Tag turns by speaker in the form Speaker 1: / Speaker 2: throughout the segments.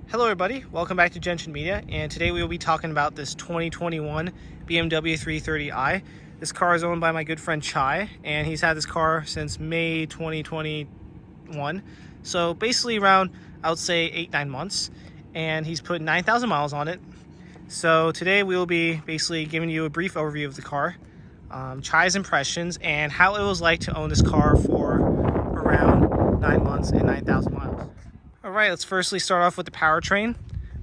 Speaker 1: Hello everybody, welcome back to Gentian Media, and today we will be talking about this 2021 BMW 330i. This car is owned by my good friend Chai, and he's had this car since May 2021. So basically around, I would say 8-9 months, and he's put 9,000 miles on it. So today we will be basically giving you a brief overview of the car, Chai's impressions, and how it was like to own this car for around 9 months and 9,000 miles. Alright, let's firstly start off with the powertrain.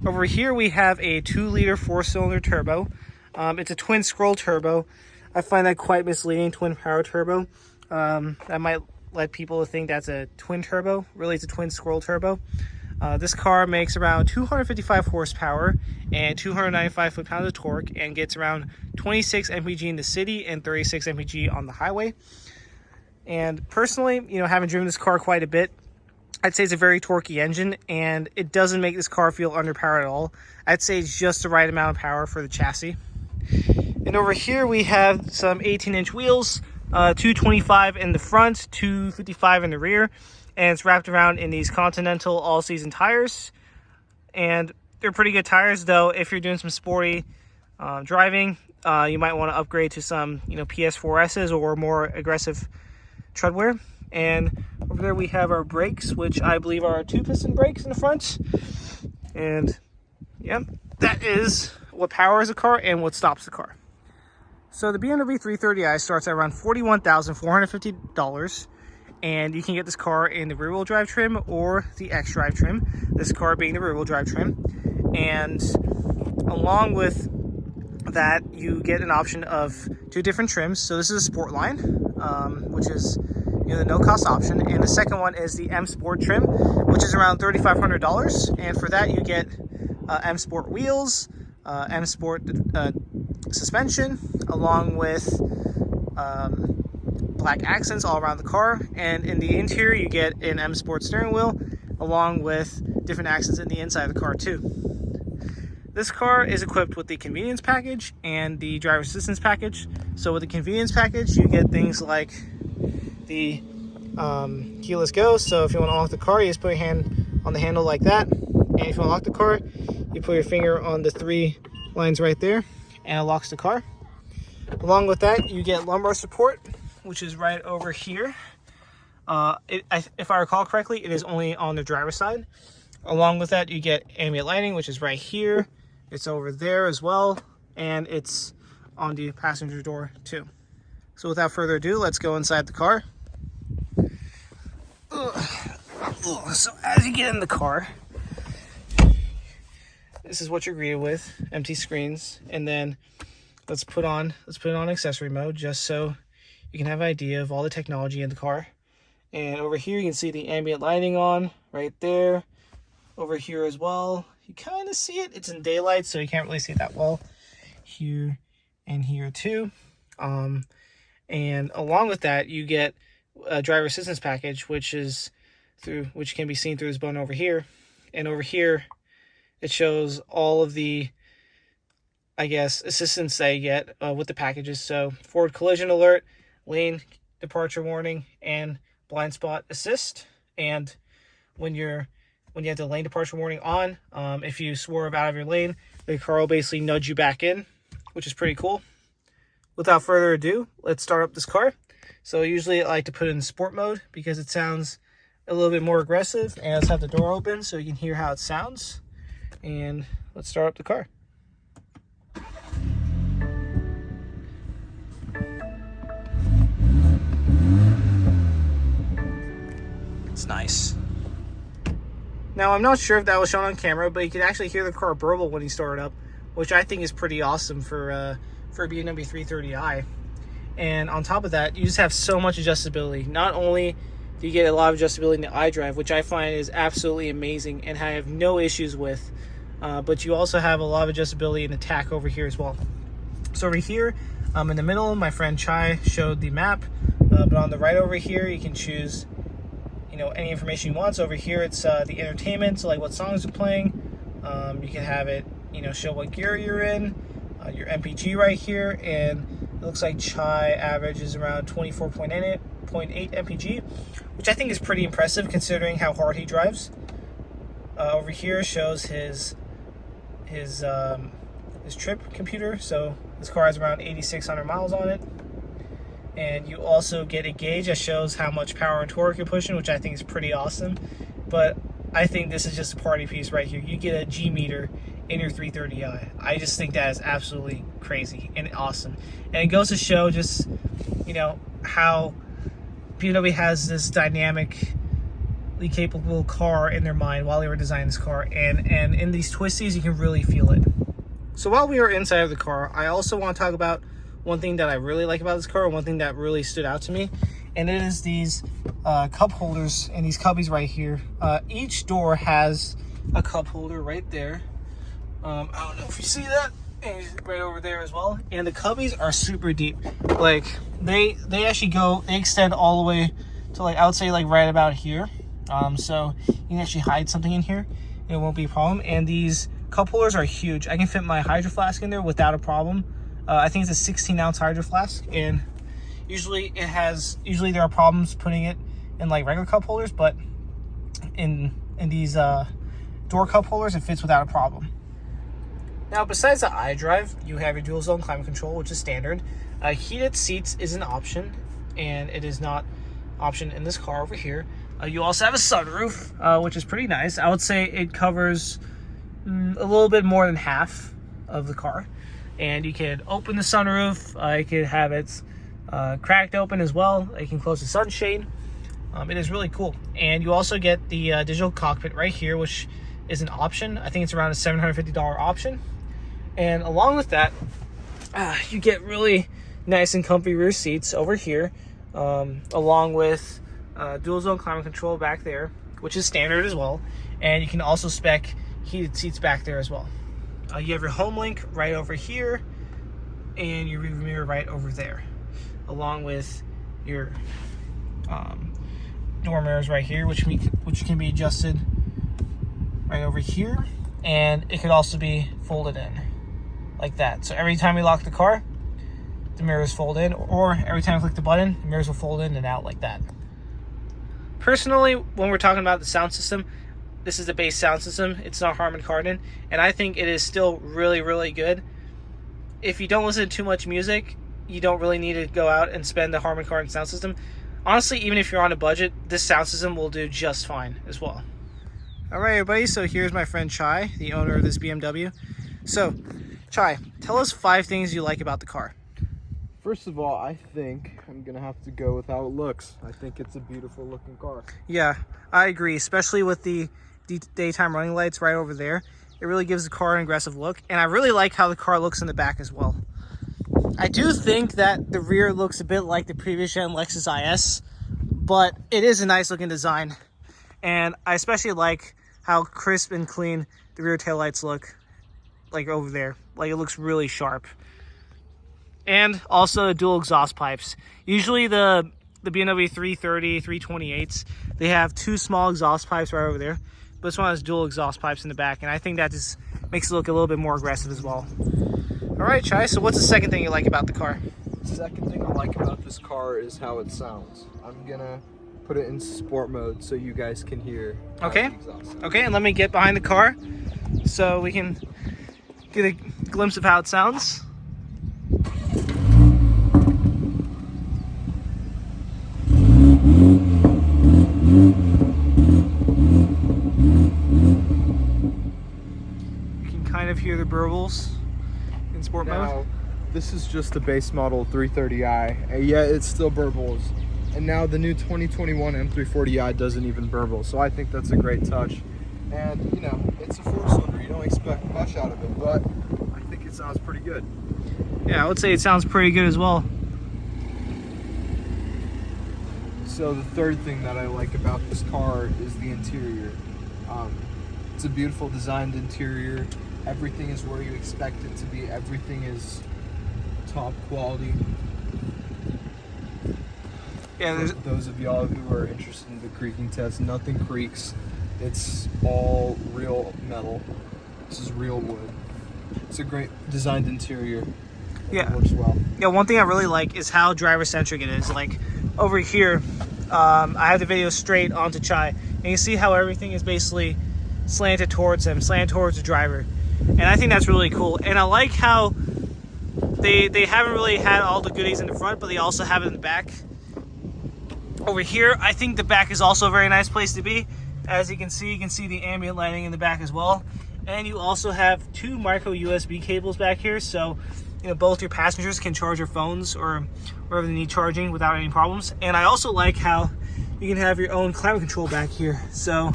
Speaker 1: Over here we have a 2-liter 4-cylinder turbo. It's a twin scroll turbo. I find that quite misleading, twin power turbo. That might let people think that's a twin turbo. Really, it's a twin scroll turbo. This car makes around 255 horsepower and 295 foot-pounds of torque and gets around 26 mpg in the city and 36 mpg on the highway. And personally, having driven this car quite a bit, I'd say it's a very torquey engine, and it doesn't make this car feel underpowered at all. I'd say it's just the right amount of power for the chassis. And over here we have some 18-inch wheels, 225 in the front, 255 in the rear, and it's wrapped around in these Continental all-season tires. And they're pretty good tires, though. If you're doing some sporty driving, you might want to upgrade to some, PS4S's or more aggressive treadwear. And over there we have our brakes, which I believe are 2-piston brakes in the front. And yeah, that is what powers a car and what stops the car. So the BMW 330i starts at around $41,450, and you can get this car in the rear-wheel drive trim or the X-Drive trim, this car being the rear-wheel drive trim. And along with that, you get an option of 2 different trims. So this is a Sport line, which is the no-cost option, and the second one is the M Sport trim, which is around $3,500. And for that, you get M Sport wheels, M Sport suspension, along with black accents all around the car. And in the interior, you get an M Sport steering wheel, along with different accents in the inside of the car too. This car is equipped with the convenience package and the driver assistance package. So with the convenience package, you get things like the keyless go. So if you want to unlock the car, you just put your hand on the handle like that, and if you unlock the car, you put your finger on the 3 lines right there and it locks the car. Along with that, you get lumbar support, which is right over here. If I recall correctly, it is only on the driver's side. Along with that, you get ambient lighting, which is right here. It's over there as well, and it's on the passenger door too. So without further ado, let's go inside the car. So as you get in the car, this is what you're greeted with: empty screens. And then let's put it on accessory mode, just so you can have an idea of all the technology in the car. And over here you can see the ambient lighting on right there. Over here as well, you kind of see it. It's in daylight, so you can't really see it that well. Here and here too. And along with that, you get a driver assistance package, which can be seen through this button over here. And over here, it shows all of the, assistance that you get with the packages. So forward collision alert, lane departure warning, and blind spot assist. And when you have the lane departure warning on, if you swerve out of your lane, the car will basically nudge you back in, which is pretty cool. Without further ado, let's start up this car. So usually I like to put it in sport mode because it sounds a little bit more aggressive. And let's have the door open so you can hear how it sounds. And let's start up the car. It's nice. Now, I'm not sure if that was shown on camera, but you can actually hear the car burble when you start it up, which I think is pretty awesome for a BMW 330i. And on top of that, you just have so much adjustability. Not only do you get a lot of adjustability in the iDrive, which I find is absolutely amazing and I have no issues with, but you also have a lot of adjustability in the TAC over here as well. So over here, in the middle, my friend Chai showed the map, but on the right over here, you can choose any information you want. So over here, it's the entertainment, so like what songs are playing. You can have it, show what gear you're in, your MPG right here, and it looks like Chai averages around 24.8 mpg, which I think is pretty impressive considering how hard he drives. Over here shows his trip computer. So this car has around 8,600 miles on it. And you also get a gauge that shows how much power and torque you're pushing, which I think is pretty awesome. But I think this is just a party piece right here. You get a G meter in your 330i. I just think that is absolutely crazy and awesome. And it goes to show just, you know, how BMW has this dynamically capable car in their mind while they were designing this car. And in these twisties, you can really feel it. So while we are inside of the car, I also want to talk about one thing that I really like about this car, one thing that really stood out to me, and it is these cup holders and these cubbies right here. Each door has a cup holder right there. I don't know if you see that, and right over there as well. And the cubbies are super deep. Like they actually they extend all the way to, like, I would say like right about here. So you can actually hide something in here and it won't be a problem. And these cup holders are huge. I can fit my hydro flask in there without a problem. I think it's a 16-ounce hydro flask, and usually there are problems putting it in like regular cup holders, but in these door cup holders, it fits without a problem. Now, besides the iDrive, you have your dual zone climate control, which is standard. Heated seats is an option, and it is not option in this car over here. You also have a sunroof, which is pretty nice. I would say it covers a little bit more than half of the car. And you can open the sunroof. You can have it cracked open as well. You can close the sunshade. It is really cool. And you also get the digital cockpit right here, which is an option. I think it's around a $750 option. And along with that, you get really nice and comfy rear seats over here, along with dual zone climate control back there, which is standard as well. And you can also spec heated seats back there as well. You have your home link right over here, and your rear mirror right over there, along with your door mirrors right here, which can be adjusted right over here, and it could also be folded in like that. So every time we lock the car, the mirrors fold in, or every time I click the button, the mirrors will fold in and out like that. Personally, when we're talking about the sound system, this is the base sound system. It's not Harman Kardon, and I think it is still really, really good. If you don't listen to too much music, you don't really need to go out and spend the Harman Kardon sound system. Honestly, even if you're on a budget, this sound system will do just fine as well. All right, everybody, so here's my friend Chai, the owner of this BMW. So, Chai, tell us 5 things you like about the car.
Speaker 2: First of all, I think I'm going to have to go with how it looks. I think it's a beautiful looking car.
Speaker 1: Yeah, I agree, especially with the daytime running lights right over there. It really gives the car an aggressive look, and I really like how the car looks in the back as well. I do think that the rear looks a bit like the previous gen Lexus IS, but it is a nice looking design, and I especially like how crisp and clean the rear taillights look, like over there. Like, it looks really sharp. And also the dual exhaust pipes. Usually the BMW 330, 328s, they have 2 small exhaust pipes right over there. But this one has dual exhaust pipes in the back, and I think that just makes it look a little bit more aggressive as well. All right, Chai, so what's the second thing you like about the car?
Speaker 2: The second thing I like about this car is how it sounds. I'm gonna put it in sport mode so you guys can hear how the exhaust sounds.
Speaker 1: Okay, and let me get behind the car so we can get a glimpse of how it sounds. Kind of hear the burbles in sport mode.
Speaker 2: This is just the base model 330i, and yet it still burbles. And now the new 2021 M340i doesn't even burble, so I think that's a great touch. And, you know, it's a 4-cylinder, you don't expect much out of it, but I think it sounds pretty good.
Speaker 1: Yeah, I would say it sounds pretty good as well.
Speaker 2: So the third thing that I like about this car is the interior. It's a beautiful designed interior. Everything is where you expect it to be. Everything is top quality.
Speaker 1: Yeah,
Speaker 2: for those of y'all who are interested in the creaking test, nothing creaks. It's all real metal. This is real wood. It's a great designed interior.
Speaker 1: Yeah,
Speaker 2: it works well.
Speaker 1: Yeah, one thing I really like is how driver-centric it is. Like over here, I have the video straight onto Chai, and you see how everything is basically slanted towards him, slanted towards the driver. And I think that's really cool. And I like how they haven't really had all the goodies in the front, but they also have it in the back. Over here, I think the back is also a very nice place to be. As you can see the ambient lighting in the back as well. And you also have 2 micro USB cables back here, so both your passengers can charge their phones or wherever they need charging without any problems. And I also like how you can have your own climate control back here. So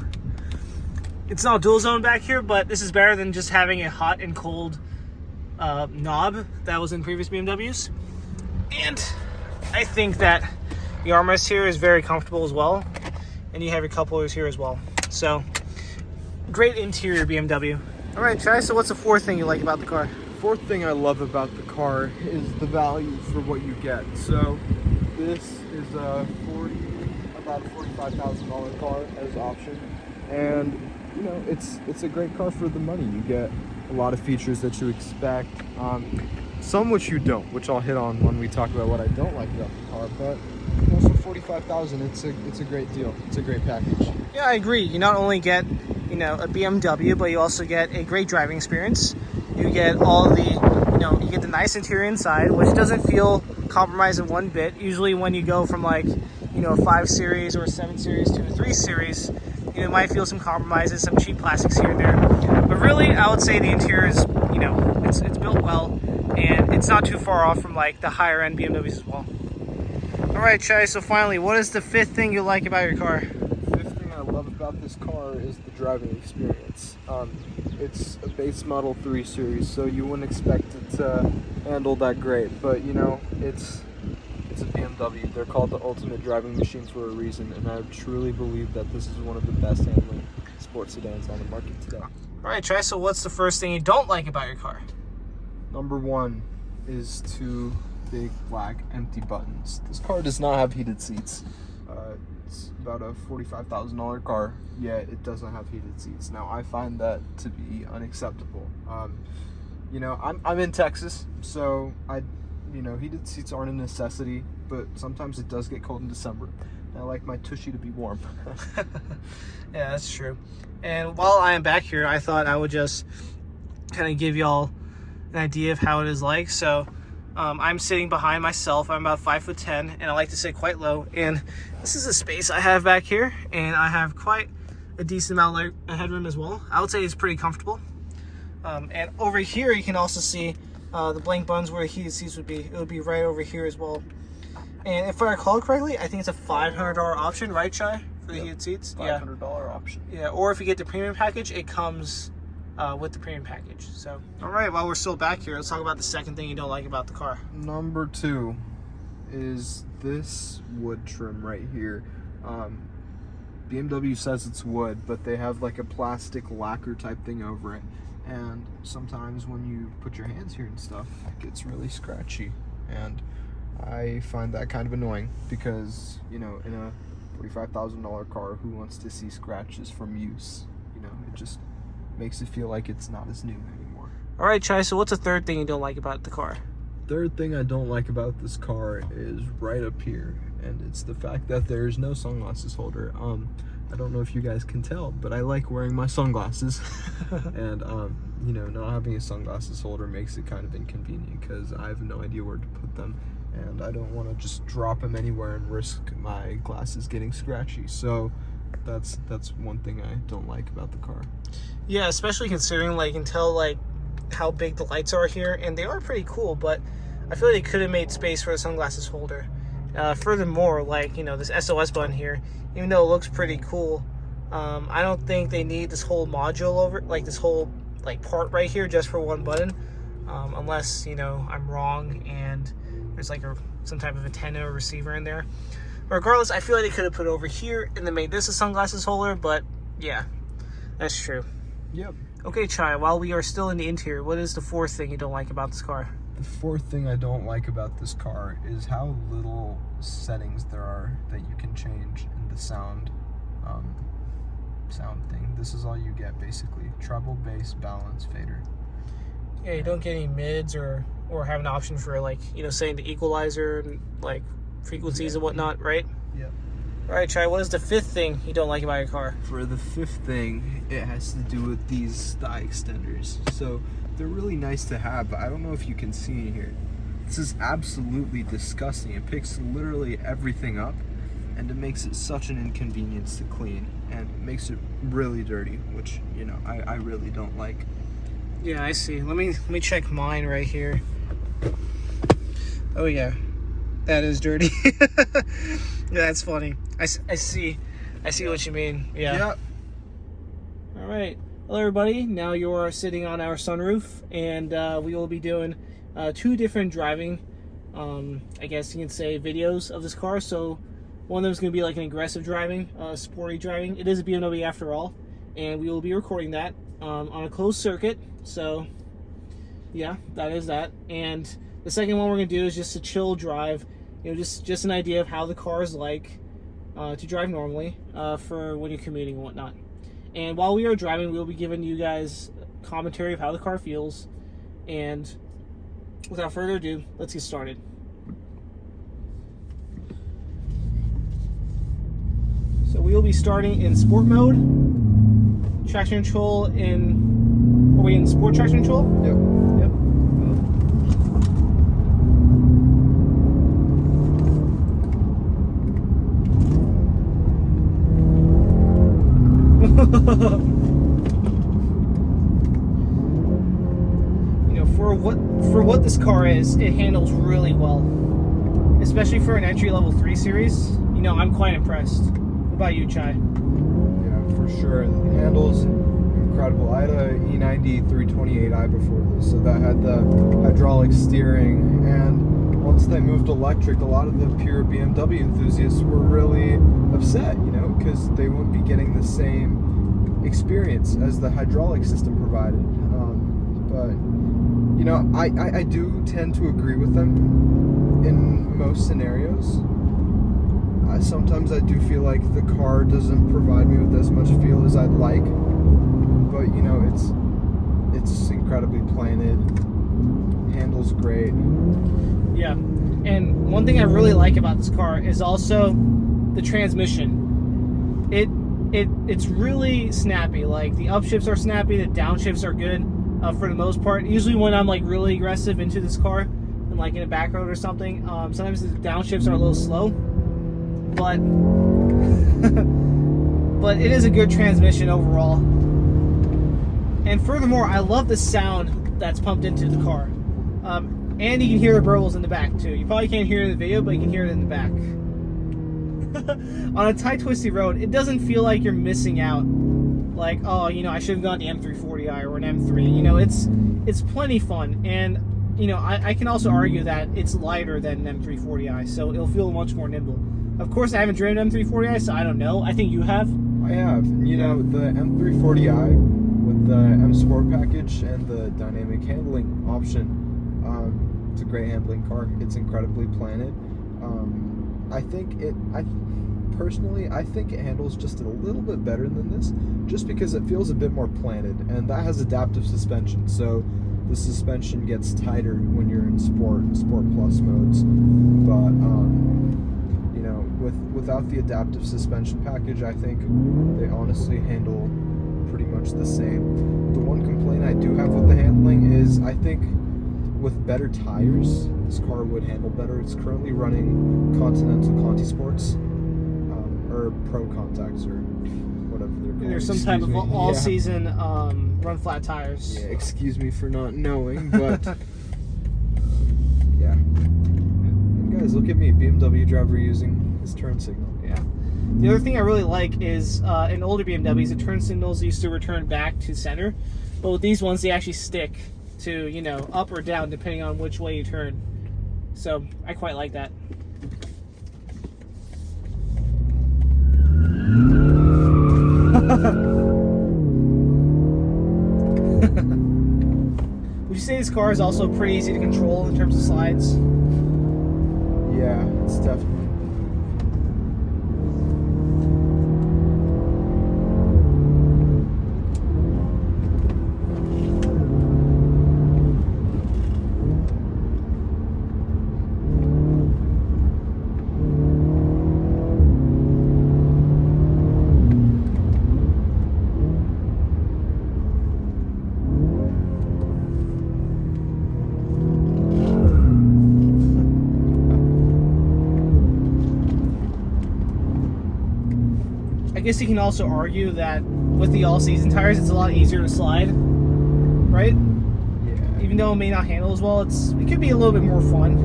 Speaker 1: it's not dual zone back here, but this is better than just having a hot and cold knob that was in previous BMWs. And I think that the armrest here is very comfortable as well. And you have your cup holders here as well. So great interior BMW. All right, Chai, so what's the 4th thing you like about the car?
Speaker 2: 4th thing I love about the car is the value for what you get. So this is about a $45,000 car as option, and it's a great car for the money. You get a lot of features that you expect, some which you don't, which I'll hit on when we talk about what I don't like about the car. But for $45,000, it's a great deal. It's a great package.
Speaker 1: Yeah, I agree. You not only get a BMW, but you also get a great driving experience. You get all the, you get the nice interior inside, which doesn't feel compromised in one bit. Usually when you go from like, a 5 Series or a 7 Series to a 3 Series, you might feel some compromises, some cheap plastics here and there. But really, I would say the interior is, it's built well, and it's not too far off from like the higher end BMWs as well. All right, Chai, so finally, what is the 5th thing you like about your car?
Speaker 2: About this car is the driving experience. It's a base model 3 Series, so you wouldn't expect it to handle that great, but it's a BMW. They're called the ultimate driving machine for a reason, and I truly believe that this is one of the best handling sports sedans on the market today.
Speaker 1: All right, Trey, so what's the first thing you don't like about your car?
Speaker 2: Number 1 is 2 big black empty buttons. This car does not have heated seats. It's about a $45,000 car, yet it doesn't have heated seats. Now, I find that to be unacceptable. I'm in Texas, so heated seats aren't a necessity, but sometimes it does get cold in December. And I like my tushy to be warm.
Speaker 1: Yeah, that's true. And while I am back here, I thought I would just kind of give y'all an idea of how it is like. So I'm sitting behind myself. I'm about 5'10", and I like to sit quite low. And this is a space I have back here, and I have quite a decent amount of headroom as well. I would say it's pretty comfortable. And over here, you can also see the blank buttons where the heated seats would be. It would be right over here as well. And if I recall correctly, I think it's a $500 option, right, Chai, for the heated seats?
Speaker 2: $500 option.
Speaker 1: Yeah, or if you get the premium package, it comes with the premium package. So, all right, while we're still back here, let's talk about the second thing you don't like about the car.
Speaker 2: Number 2 is this wood trim right here. BMW says it's wood, but they have like a plastic lacquer type thing over it. And sometimes when you put your hands here and stuff, it gets really scratchy. And I find that kind of annoying because, in a $45,000 car, who wants to see scratches from use? It just makes it feel like it's not as new anymore.
Speaker 1: All right, Chai, so what's the third thing you don't like about the car?
Speaker 2: Third thing I don't like about this car is right up here, and it's the fact that there's no sunglasses holder. I don't know if you guys can tell, but I like wearing my sunglasses. And, not having a sunglasses holder makes it kind of inconvenient because I have no idea where to put them. And I don't want to just drop them anywhere and risk my glasses getting scratchy. So that's one thing I don't like about the car.
Speaker 1: Yeah, especially considering, you can tell, how big the lights are here. And they are pretty cool, but I feel like they could have made space for the sunglasses holder. Furthermore, this SOS button here, even though it looks pretty cool, I don't think they need this whole module over, this whole, part right here just for one button. Unless, I'm wrong and there's, some type of antenna or receiver in there. Regardless, I feel like they could have put it over here and then made this a sunglasses holder, but yeah, that's true.
Speaker 2: Yep.
Speaker 1: Okay, Chai, while we are still in the interior, what is the 4th thing you don't like about this car?
Speaker 2: The 4th thing I don't like about this car is how little settings there are that you can change in the sound thing. This is all you get, basically. Treble, bass, balance, fader.
Speaker 1: Yeah, you don't get any mids or have an option for, setting the equalizer and, frequencies and whatnot, right?
Speaker 2: Yep.
Speaker 1: All right, Chai, what is the fifth thing you don't like about your car?
Speaker 2: For the fifth thing, it has to do with these thigh extenders. So they're really nice to have, but I don't know if you can see here. This is absolutely disgusting. It picks literally everything up, and it makes it such an inconvenience to clean, and it makes it really dirty, which, you know, I really don't like.
Speaker 1: Yeah, I see. Let me check mine right here. Oh yeah, that is dirty. Yeah, that's funny. I see what you mean. Yeah.
Speaker 2: Yep.
Speaker 1: All right. Hello, everybody. Now you're sitting on our sunroof, and we will be doing two different driving, I guess you can say, videos of this car. So one of them is going to be like an aggressive driving, sporty driving. It is a BMW after all, and we will be recording that on a closed circuit. So yeah, that is that. And the second one we're going to do is just a chill drive. You know, just an idea of how the car is like to drive normally for when you're commuting and whatnot. And while we are driving, we'll be giving you guys commentary of how the car feels. And without further ado, let's get started. So we will be starting in sport mode. Traction control are we in sport traction control?
Speaker 2: Yep.
Speaker 1: Yep. You know, for what this car is, it handles really well, especially for an entry-level 3 Series. You know, I'm quite impressed. What about you, Chai?
Speaker 2: Yeah, for sure. It handles incredible. I had a E90 328i before this, so that had the hydraulic steering, and once they moved electric, a lot of the pure BMW enthusiasts were really upset, you know, because they wouldn't be getting the same experience as the hydraulic system provided. But you know, I do tend to agree with them in most scenarios. Sometimes I do feel like the car doesn't provide me with as much feel as I'd like, but you know, it's incredibly planted, handles great.
Speaker 1: Yeah, and one thing I really like about this car is also the transmission. It's really snappy. Like, the upshifts are snappy, the downshifts are good for the most part. Usually when I'm like really aggressive into this car, and like in a back road or something, sometimes the downshifts are a little slow, but but it is a good transmission overall. And furthermore, I love the sound that's pumped into the car. And you can hear the burbles in the back too. You probably can't hear it in the video, but you can hear it in the back. On a tight, twisty road, it doesn't feel like you're missing out. Like, oh, you know, I should have gone the M340i or an M3. You know, it's plenty fun. And, you know, I can also argue that it's lighter than an M340i, so it'll feel much more nimble. Of course, I haven't driven an M340i, so I don't know. I think you have.
Speaker 2: I have. You know, the M340i with the M Sport package and the dynamic handling option, it's a great handling car. It's incredibly planted. I think it handles just a little bit better than this, just because it feels a bit more planted, and that has adaptive suspension, so the suspension gets tighter when you're in sport plus modes. But you know, without the adaptive suspension package, I think they honestly handle pretty much the same. The one complaint I do have with the handling is, I think with better tires, this car would handle better. It's currently running Continental Conti Sports, or Pro Contacts, or whatever they're called.
Speaker 1: There's some type of all-season run flat tires.
Speaker 2: Yeah, excuse me for not knowing, but yeah. And guys, look at me, BMW driver using his turn signal.
Speaker 1: Yeah. The other thing I really like is in older BMWs, the turn signals used to return back to center, but with these ones, they actually stick to, you know, up or down depending on which way you turn. So I quite like that. Would you say this car is also pretty easy to control in terms of slides?
Speaker 2: Yeah, it's definitely.
Speaker 1: guess you can also argue that with the all-season tires, it's a lot easier to slide, right?
Speaker 2: Yeah.
Speaker 1: Even though it may not handle as well, it could be a little bit more fun.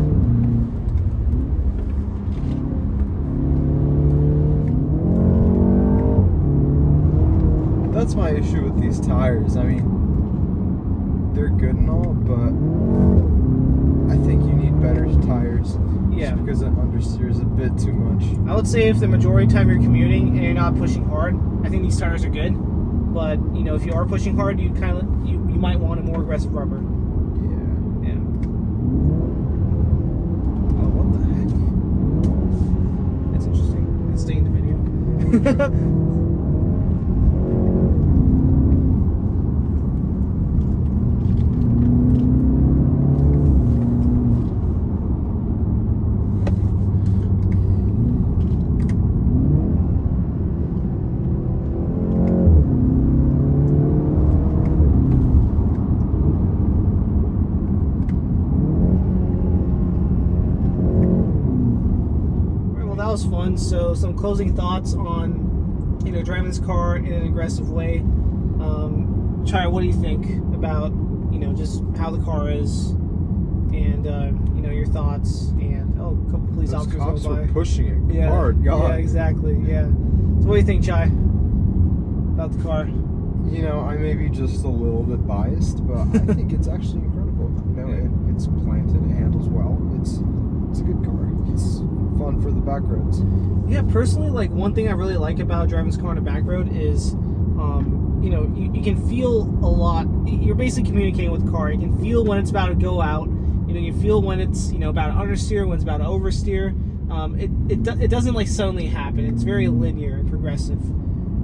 Speaker 2: That's my issue with these tires. I mean, they're good and all, but I think you need better tires.
Speaker 1: Yeah.
Speaker 2: Just because it understeers a bit too much.
Speaker 1: I would say if the majority of the time you're commuting and you're not pushing hard, I think these tires are good. But you know, if you are pushing hard, you might want a more aggressive rubber.
Speaker 2: Yeah.
Speaker 1: Yeah. Oh, what the heck? That's interesting. It's staying in the video. Was fun. So some closing thoughts on, you know, driving this car in an aggressive way. Chai, what do you think about, you know, just how the car is, and you know, your thoughts? And oh, a couple police officers
Speaker 2: cops
Speaker 1: were
Speaker 2: were pushing it hard. God.
Speaker 1: Yeah, exactly. Yeah. So what do you think, Chai, about the car?
Speaker 2: You know, I may be just a little bit biased, but I think it's actually incredible. You know, it's planted, it handles well. It's a good car. It's fun for the back roads.
Speaker 1: Yeah, personally, like one thing I really like about driving this car on a back road is, you know, you can feel a lot. You're basically communicating with the car. You can feel when it's about to go out. You know, you feel when it's, you know, about to understeer, when it's about to oversteer. It doesn't like suddenly happen. It's very linear and progressive.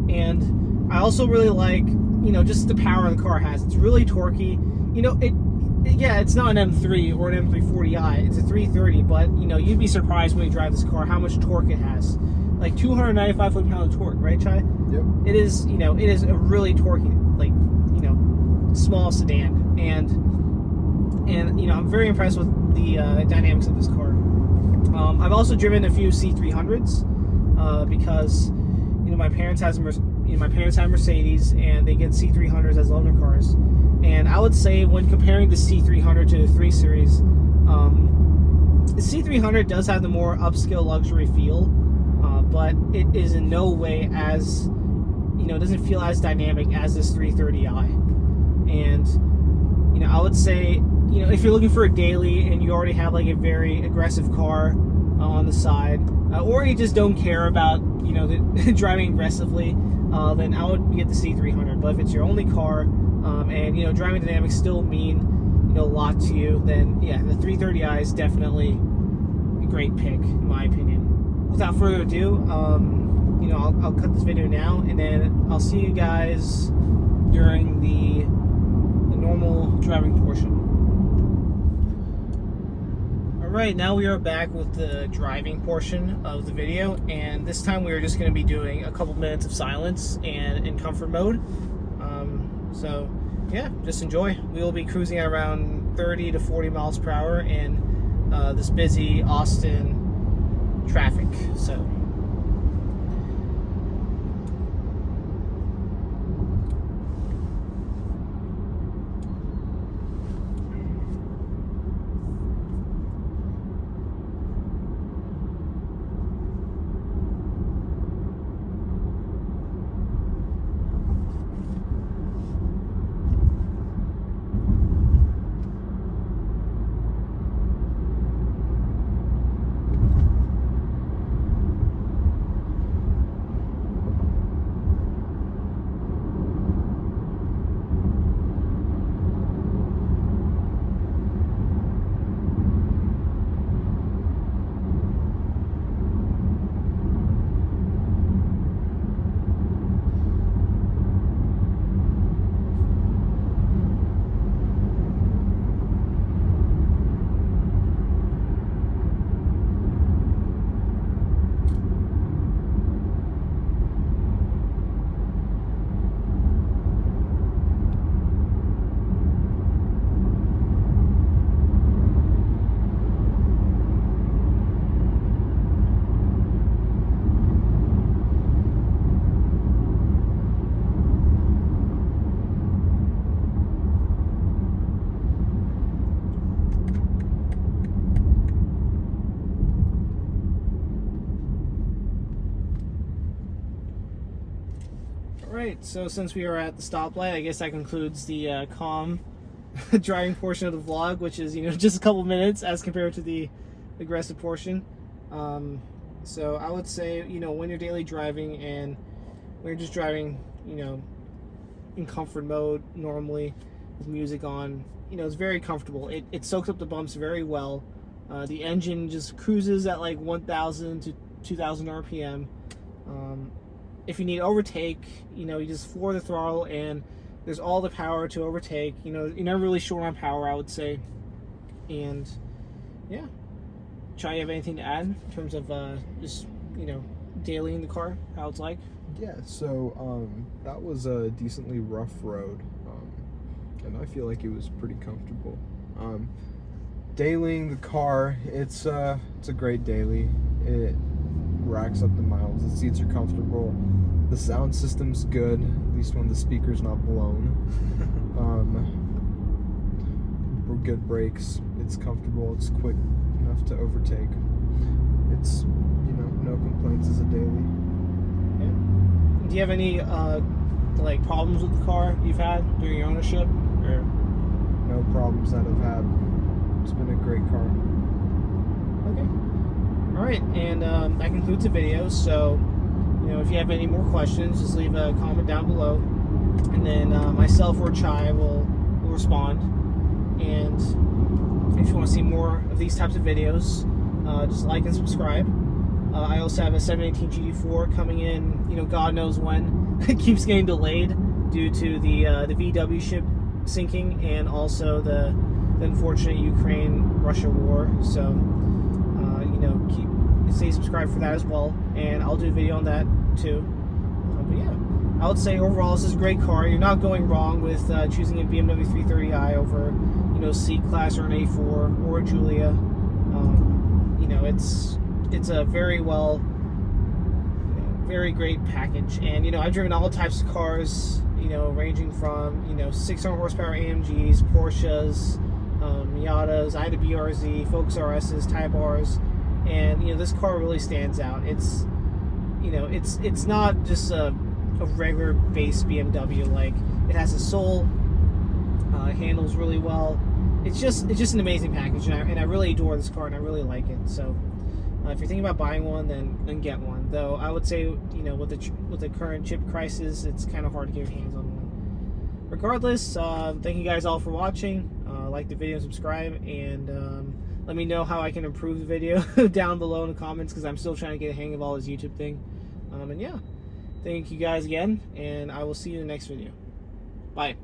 Speaker 1: And I also really like, you know, just the power the car has. It's really torquey. You know, yeah, it's not an M3 or an M340i. It's a 330, but you know, you'd be surprised when you drive this car how much torque it has. Like 295 foot-pound of torque, right, Chai?
Speaker 2: Yep.
Speaker 1: It is, you know, it is a really torquey, like, you know, small sedan, and you know, I'm very impressed with the dynamics of this car. I've also driven a few C300s because, you know, my parents have Mercedes, and they get C300s as loaner cars. And I would say when comparing the C300 to the 3 Series, the C300 does have the more upscale luxury feel, but it is in no way as, you know, it doesn't feel as dynamic as this 330i. And, you know, I would say, you know, if you're looking for a daily and you already have like a very aggressive car on the side, or you just don't care about, you know, driving aggressively, then I would get the C300. But if it's your only car, and you know, driving dynamics still mean, you know, a lot to you, then yeah, the 330i is definitely a great pick in my opinion. Without further ado, you know, I'll cut this video now, and then I'll see you guys during the normal driving portion. Alright, now we are back with the driving portion of the video, and this time we are just going to be doing a couple minutes of silence and in comfort mode. So yeah, just enjoy. We will be cruising at around 30 to 40 miles per hour in this busy Austin traffic. So right, so since we are at the stoplight, I guess that concludes the calm driving portion of the vlog, which is, just a couple minutes as compared to the aggressive portion. So I would say, when you're daily driving and when you're just driving, in comfort mode normally with music on, it's very comfortable. It soaks up the bumps very well. The engine just cruises at like 1,000 to 2,000 RPM. If you need overtake, you just floor the throttle and there's all the power to overtake. You're never really short on power, I would say. And yeah. Chai, you have anything to add in terms of just, daily in the car, how it's like?
Speaker 2: Yeah, so that was a decently rough road, and I feel like it was pretty comfortable. Dailying the car, it's a great daily. It racks up the miles. The seats are comfortable. The sound system's good, at least when the speaker's not blown. Good brakes. It's comfortable. It's quick enough to overtake. It's no complaints as a daily.
Speaker 1: Yeah. Do you have any like problems with the car you've had during your ownership? Or
Speaker 2: no problems that I've had. It's been a great car.
Speaker 1: Okay. All right, and that concludes the video. So, if you have any more questions, just leave a comment down below, and then myself or Chai will respond. And if you want to see more of these types of videos, just like and subscribe. I also have a 718 GT4 coming in, God knows when. It keeps getting delayed due to the VW ship sinking and also the unfortunate Ukraine-Russia war. So, stay subscribed for that as well. And I'll do a video on that too. But yeah, I would say overall this is a great car. You're not going wrong with choosing a BMW 330i over, C-Class or an A4 or a Giulia. It's a very very great package. And I've driven all types of cars, ranging from 600 horsepower AMGs, Porsches, Miatas, I had a BRZ, Focus RSs, Type Rs, and this car really stands out. It's it's not just a regular base BMW. Like, it has a soul, handles really well. It's just an amazing package, and I really adore this car, and I really like it. So if you're thinking about buying one, then get one. Though I would say, with the current chip crisis, it's kind of hard to get your hands on one. Regardless, thank you guys all for watching. Like the video, subscribe, and let me know how I can improve the video down below in the comments, because I'm still trying to get a hang of all this YouTube thing. And yeah, thank you guys again, and I will see you in the next video. Bye.